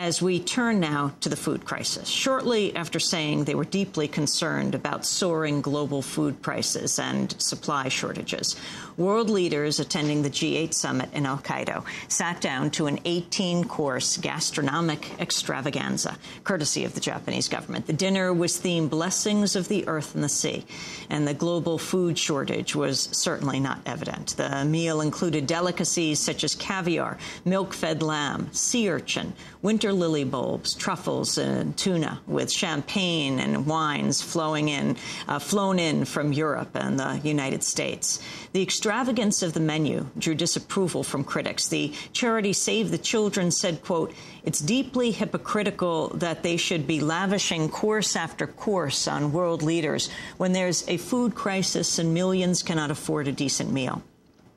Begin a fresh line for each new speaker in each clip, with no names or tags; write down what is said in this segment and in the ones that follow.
As we turn now to the food crisis, shortly after saying they were deeply concerned about soaring global food prices and supply shortages, world leaders attending the G8 summit in Hokkaido sat down to an 18-course gastronomic extravaganza, courtesy of the Japanese government. The dinner was themed Blessings of the Earth and the Sea, and the global food shortage was certainly not evident. The meal included delicacies such as caviar, milk-fed lamb, sea urchin, winter lily bulbs, truffles, and tuna, with champagne and wines flown in from Europe and the United States. The extravagance of the menu drew disapproval from critics. The charity Save the Children said, quote, "It's deeply hypocritical that they should be lavishing course after course on world leaders when there's a food crisis and millions cannot afford a decent meal."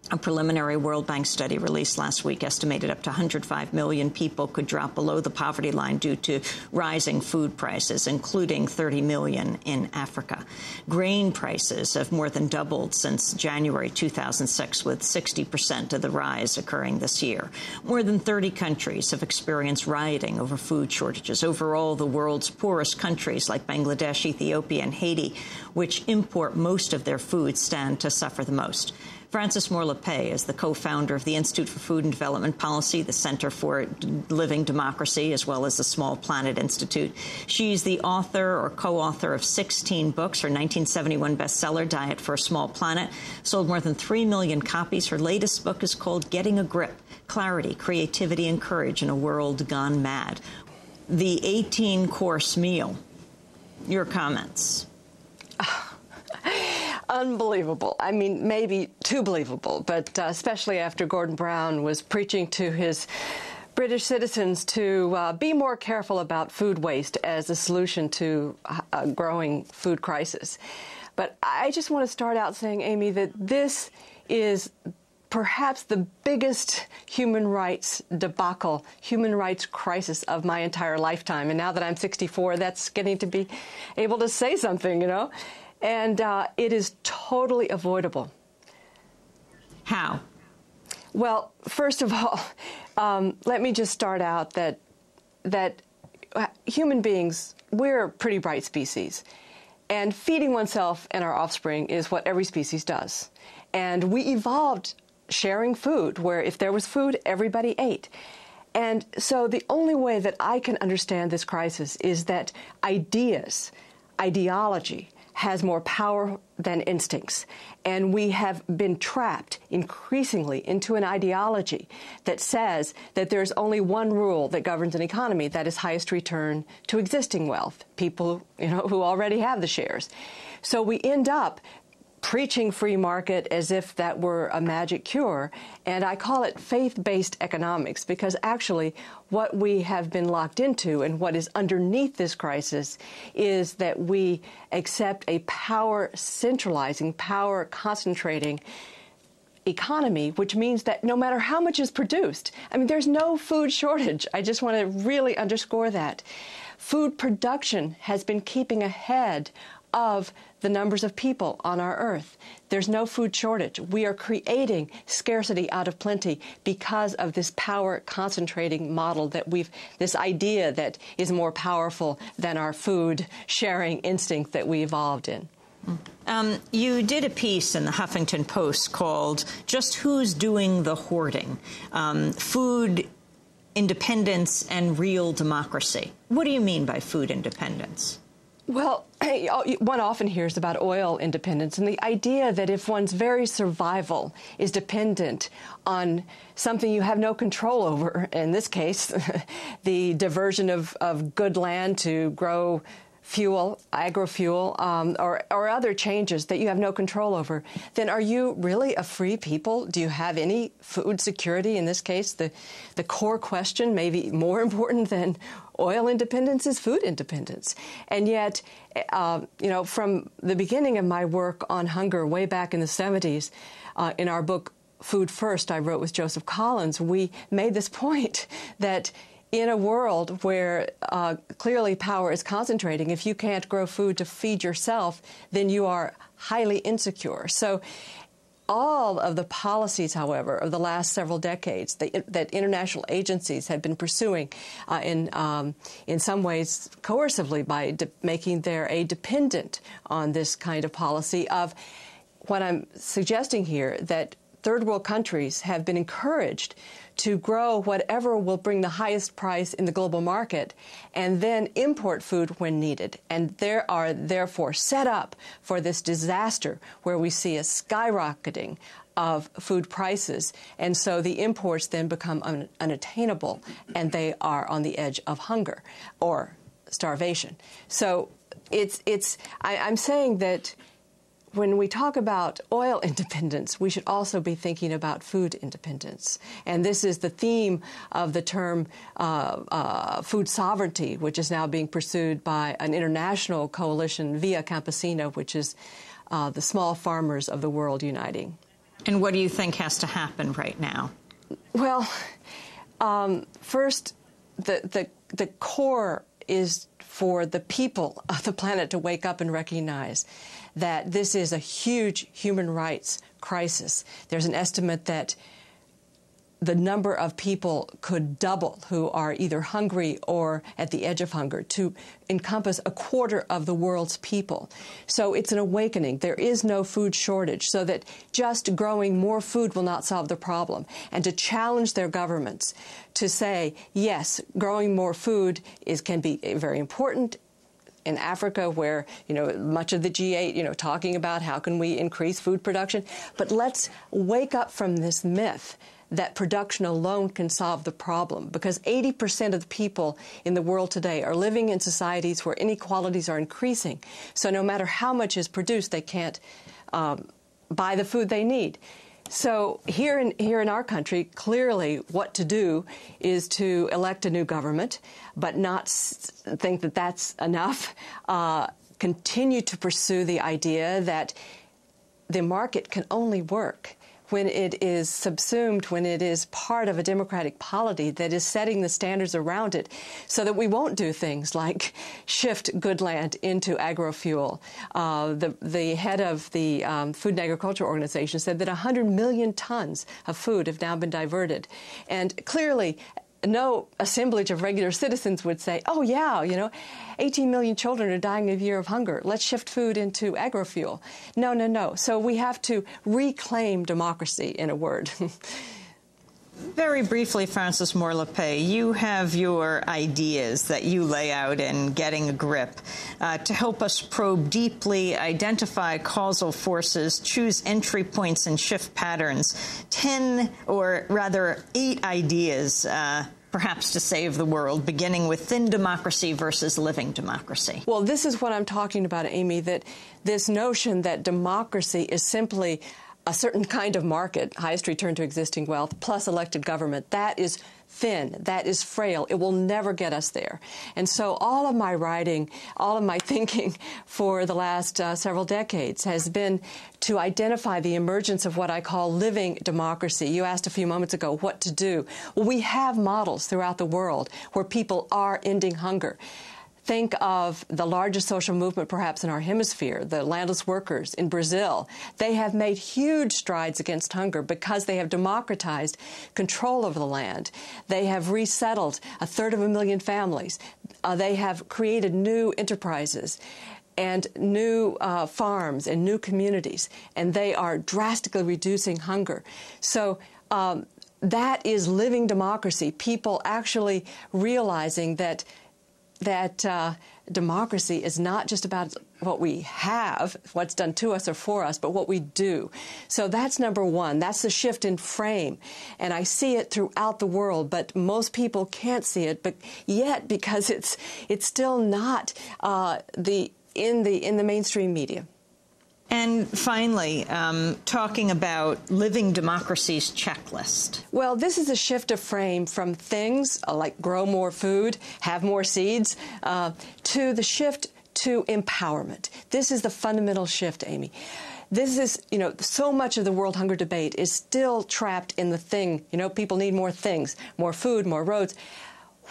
A preliminary World Bank study released last week estimated up to 105 million people could drop below the poverty line due to rising food prices, including 30 million in Africa. Grain prices have more than doubled since January 2006, with 60% of the rise occurring this year. More than 30 countries have experienced rioting over food shortages. Overall, the world's poorest countries like Bangladesh, Ethiopia, and Haiti, which import most of their food, stand to suffer the most. Frances Moore-Lappé is the co-founder of the Institute for Food and Development Policy, the Center for Living Democracy, as well as the Small Planet Institute. She's the author or co-author of 16 books. Her 1971 bestseller, Diet for a Small Planet, sold more than 3 million copies. Her latest book is called Getting a Grip: Clarity, Creativity, and Courage in a World Gone Mad. The 18-course meal. Your comments?
Unbelievable. I mean, maybe too believable, but especially after Gordon Brown was preaching to his British citizens to be more careful about food waste as a solution to a growing food crisis. But I just want to start out saying, Amy, that this is perhaps the biggest human rights debacle, human rights crisis of my entire lifetime. And now that I'm 64, that's getting to be able to say something, you know. And it is totally avoidable.
How?
Well, first of all, let me just start out that human beings, we're a pretty bright species. And feeding oneself and our offspring is what every species does. And we evolved sharing food, where if there was food, everybody ate. And so the only way that I can understand this crisis is that ideology, has more power than instincts. And we have been trapped increasingly into an ideology that says that there's only one rule that governs an economy, that is highest return to existing wealth, people, you know, who already have the shares. So we end up preaching free market as if that were a magic cure. And I call it faith-based economics, because actually what we have been locked into and what is underneath this crisis is that we accept a power-centralizing, power-concentrating economy, which means that no matter how much is produced, I mean, there's no food shortage. I just want to really underscore that. Food production has been keeping ahead of the numbers of people on our earth. There's no food shortage. We are creating scarcity out of plenty because of this power concentrating model that this idea that is more powerful than our food sharing instinct that we evolved in.
You did a piece in the Huffington Post called "Just Who's Doing the Hoarding? Food Independence and Real Democracy." What do you mean by food independence?
Well, one often hears about oil independence and the idea that if one's very survival is dependent on something you have no control over, in this case, the diversion of good land to grow fuel, agrofuel, or other changes that you have no control over, then are you really a free people? Do you have any food security? In this case, the core question, maybe more important than oil independence, is food independence. And yet, you know, from the beginning of my work on hunger way back in the 70s, in our book, Food First, I wrote with Joseph Collins, we made this point that in a world where clearly power is concentrating, if you can't grow food to feed yourself, then you are highly insecure. So all of the policies, however, of the last several decades that international agencies have been pursuing in some ways coercively by making their aid dependent on this kind of policy of what I'm suggesting here, that third world countries have been encouraged to grow whatever will bring the highest price in the global market and then import food when needed. And they are therefore set up for this disaster where we see a skyrocketing of food prices. And so the imports then become unattainable and they are on the edge of hunger or starvation. So I'm saying that when we talk about oil independence, we should also be thinking about food independence. And this is the theme of the term food sovereignty, which is now being pursued by an international coalition, Via Campesina, which is the small farmers of the world uniting.
And what do you think has to happen right now?
Well, first, the core is for the people of the planet to wake up and recognize that this is a huge human rights crisis. There's an estimate that the number of people could double who are either hungry or at the edge of hunger to encompass a quarter of the world's people. So it's an awakening. There is no food shortage, so that just growing more food will not solve the problem. And to challenge their governments to say, yes, growing more food can be very important. In Africa, where, much of the G8, talking about how can we increase food production. But let's wake up from this myth that production alone can solve the problem, because 80% of the people in the world today are living in societies where inequalities are increasing. So no matter how much is produced, they can't buy the food they need. So here in our country, clearly what to do is to elect a new government, but not think that that's enough. Continue to pursue the idea that the market can only work when it is subsumed, when it is part of a democratic polity that is setting the standards around it, so that we won't do things like shift good land into agrofuel. The head of the Food and Agriculture Organization said that 100 million tons of food have now been diverted. And clearly, no assemblage of regular citizens would say, oh, yeah, 18 million children are dying a year of hunger. Let's shift food into agrofuel. No. So we have to reclaim democracy, in a word.
Very briefly, Frances Moore-Lappé, you have your ideas that you lay out in Getting a Grip to help us probe deeply, identify causal forces, choose entry points, and shift patterns. 10, or rather 8 ideas perhaps to save the world, beginning with thin democracy versus living democracy.
Well, this is what I'm talking about, Amy, that this notion that democracy is simply a certain kind of market, highest return to existing wealth, plus elected government, that is thin, that is frail. It will never get us there. And so all of my writing, all of my thinking for the last several decades has been to identify the emergence of what I call living democracy. You asked a few moments ago what to do. Well, we have models throughout the world where people are ending hunger. Think of the largest social movement perhaps in our hemisphere, the landless workers in Brazil. They have made huge strides against hunger because they have democratized control over the land. They have resettled 250,000 families. They have created new enterprises and new farms and new communities, and they are drastically reducing hunger. So that is living democracy, people actually realizing that democracy is not just about what we have, what's done to us or for us, but what we do. So that's number one. That's the shift in frame. And I see it throughout the world, but most people can't see it yet because it's still not in the mainstream media.
And finally, talking about living democracy's checklist.
Well, this is a shift of frame from things like grow more food, have more seeds, to the shift to empowerment. This is the fundamental shift, Amy. This is, so much of the world hunger debate is still trapped in the thing. People need more things, more food, more roads.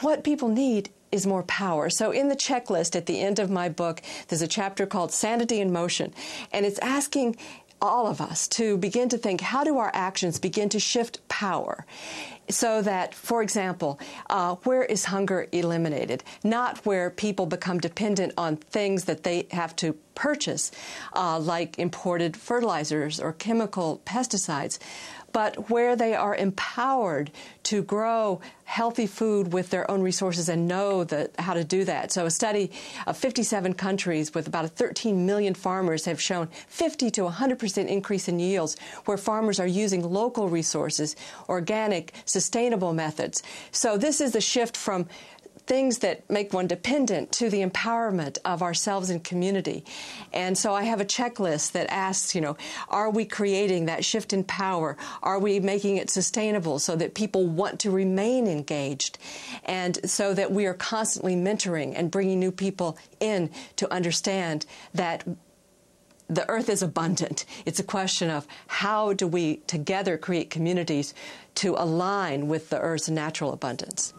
What people need is more power. So in the checklist at the end of my book, there's a chapter called Sanity in Motion, and it's asking all of us to begin to think, how do our actions begin to shift power? So that, for example, where is hunger eliminated? Not where people become dependent on things that they have to purchase, like imported fertilizers or chemical pesticides, but where they are empowered to grow healthy food with their own resources and know how to do that. So a study of 57 countries with about 13 million farmers have shown 50 to 100% increase in yields where farmers are using local resources, organic, sustainable methods. So this is the shift from things that make one dependent to the empowerment of ourselves and community. And so I have a checklist that asks, are we creating that shift in power? Are we making it sustainable so that people want to remain engaged? And so that we are constantly mentoring and bringing new people in to understand that the earth is abundant. It's a question of how do we together create communities to align with the earth's natural abundance.